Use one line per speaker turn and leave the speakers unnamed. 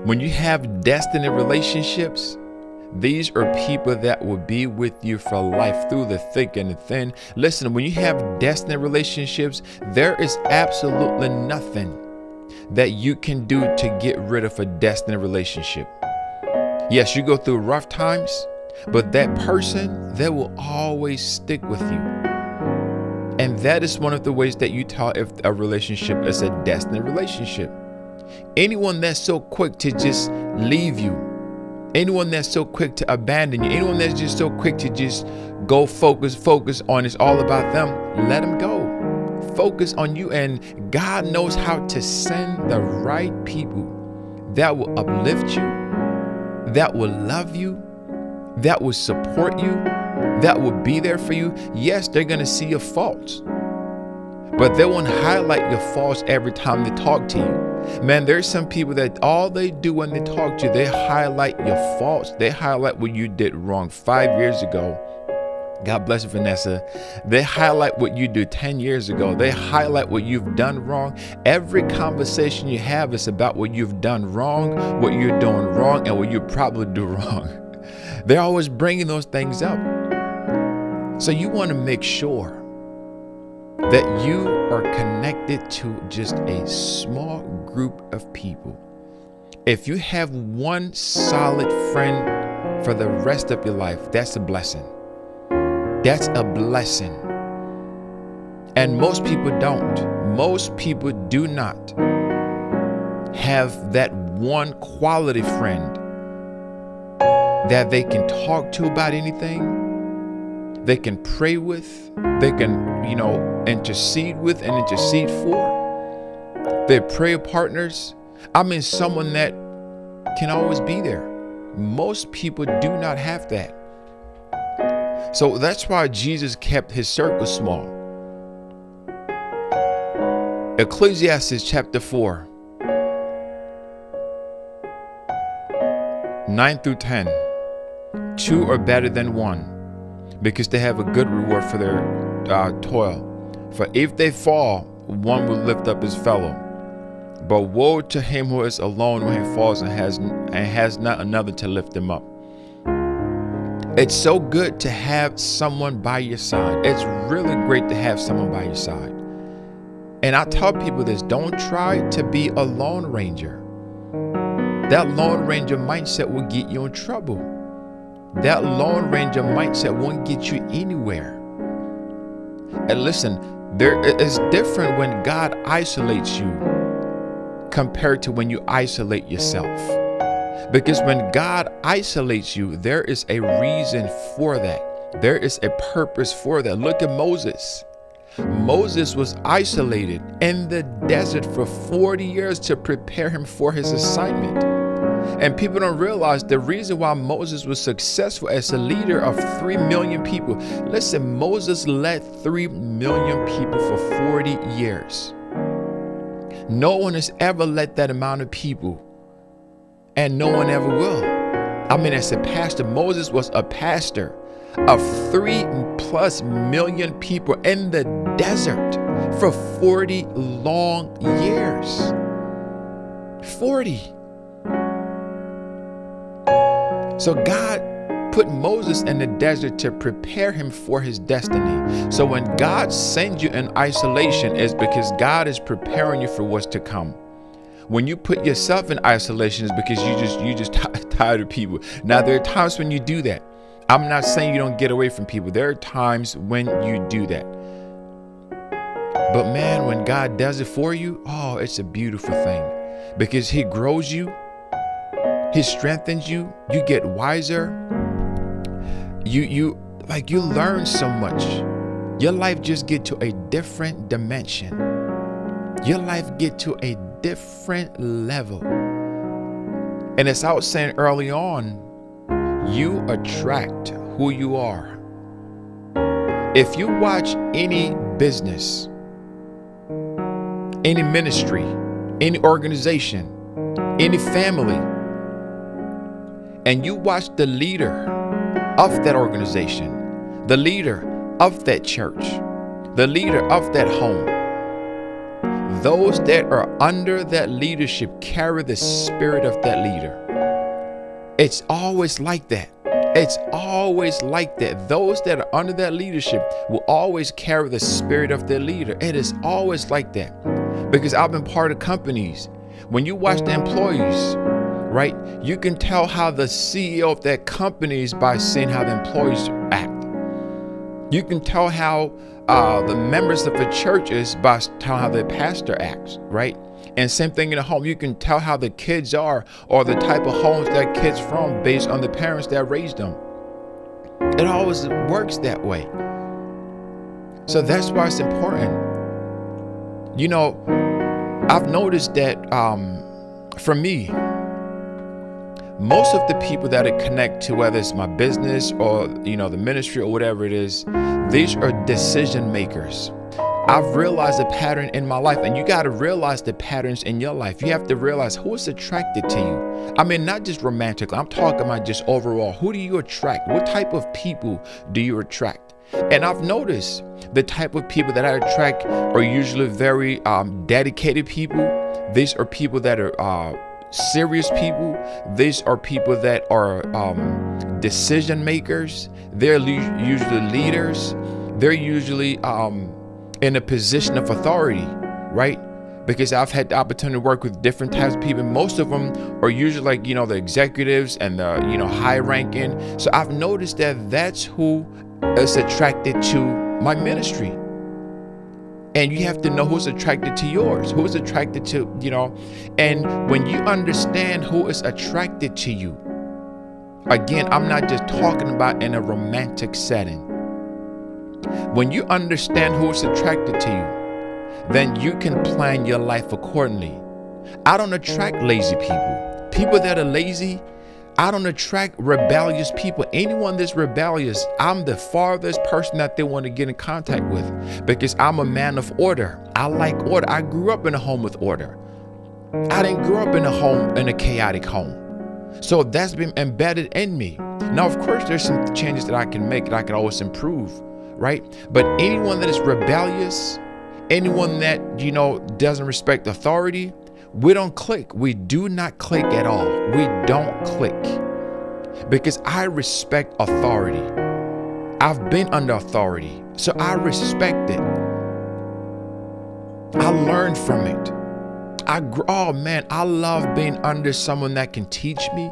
When you have destiny relationships, these are people that will be with you for life through the thick and the thin. Listen, when you have destiny relationships, there is absolutely nothing that you can do to get rid of a destiny relationship. Yes, you go through rough times, but that person, they will always stick with you. And that is one of the ways that you tell if a relationship is a destiny relationship. Anyone that's so quick to just leave you, anyone that's so quick to abandon you, anyone that's just so quick to just go focus on it's all about them, let them go. Focus on you, and God knows how to send the right people that will uplift you, that will love you, that will support you, that will be there for you. Yes, they're going to see your faults, but they won't highlight your faults every time they talk to you. Man, there's some people that all they do when they talk to you, they highlight your faults. They highlight what you did wrong 5 years ago. God bless you, Vanessa. They highlight what you did 10 years ago. They highlight what you've done wrong. Every conversation you have is about what you've done wrong, what you're doing wrong, and what you probably do wrong. They're always bringing those things up. So you want to make sure that you are connected to just a small group of people. If you have one solid friend for the rest of your life, that's a blessing. That's a blessing. And most people don't. Most people do not have that one quality friend that they can talk to about anything, they can pray with, they can, intercede with and intercede for. They're prayer partners. I mean, someone that can always be there. Most people do not have that. So that's why Jesus kept his circle small. Ecclesiastes chapter 4, 9 through 10. Two are better than one, because they have a good reward for their toil. For if they fall, one will lift up his fellow. But woe to him who is alone when he falls and has not another to lift him up. It's so good to have someone by your side. It's really great to have someone by your side. And I tell people this, don't try to be a lone ranger. That lone ranger mindset will get you in trouble. That lone ranger mindset won't get you anywhere. And listen, it's different when God isolates you compared to when you isolate yourself. Because when God isolates you, there is a reason for that. There is a purpose for that. Look at Moses. Moses was isolated in the desert for 40 years to prepare him for his assignment. And people don't realize the reason why Moses was successful as a leader of 3 million people. Listen, Moses led 3 million people for 40 years. No one has ever led that amount of people. And no one ever will. I mean, as a pastor, Moses was a pastor of 3+ million people in the desert for 40 long years. 40. So God put Moses in the desert to prepare him for his destiny. So when God sends you in isolation, it's because God is preparing you for what's to come. When you put yourself in isolation, it's because you just tired of people. Now, there are times when you do that. I'm not saying you don't get away from people. There are times when you do that. But man, when God does it for you, oh, it's a beautiful thing, because he grows you. He strengthens you. You get wiser. You learn so much. Your life just get to a different dimension. Your life get to a different level. And as I was saying early on, you attract who you are. If you watch any business, any ministry, any organization, any family, and you watch the leader of that organization, the leader of that church, the leader of that home, those that are under that leadership carry the spirit of that leader. It's always like that. It's always like that. Those that are under that leadership will always carry the spirit of their leader. It is always like that. Because I've been part of companies. When you watch the employees, right, you can tell how the CEO of that company is by seeing how the employees act. You can tell how the members of the church is by telling how the pastor acts, right? And same thing in the home. You can tell how the kids are or the type of homes that kids from based on the parents that raised them. It always works that way. So that's why it's important. You know, I've noticed that for me, most of the people that I connect to, whether it's my business or, you know, the ministry or whatever it is, these are decision makers. I've realized a pattern in my life, and you got to realize the patterns in your life. You have to realize who is attracted to you. I mean, not just romantically. I'm talking about just overall. Who do you attract? What type of people do you attract? And I've noticed the type of people that I attract are usually very dedicated people. These are people that are serious people. These are people that are decision makers. They're usually leaders. They're usually in a position of authority, right? Because I've had the opportunity to work with different types of people. Most of them are usually like, you know, the executives and the, you know, high ranking. So I've noticed that that's who is attracted to my ministry. And you have to know who's attracted to yours, who's attracted to, you know, and when you understand who is attracted to you, again, I'm not just talking about in a romantic setting. When you understand who's attracted to you, then you can plan your life accordingly. I don't attract lazy people. People that are lazy, I don't attract rebellious people. Anyone that's rebellious, I'm the farthest person that they want to get in contact with, because I'm a man of order. I like order. I grew up in a home with order. I didn't grow up in a chaotic home. So that's been embedded in me. Now, of course, there's some changes that I can make, that I can always improve, right? But anyone that is rebellious, anyone that, you know, doesn't respect authority, we don't click. We do not click at all. We don't click, because I respect authority. I've been under authority, so I respect it. I learned from it. Oh man, I love being under someone that can teach me,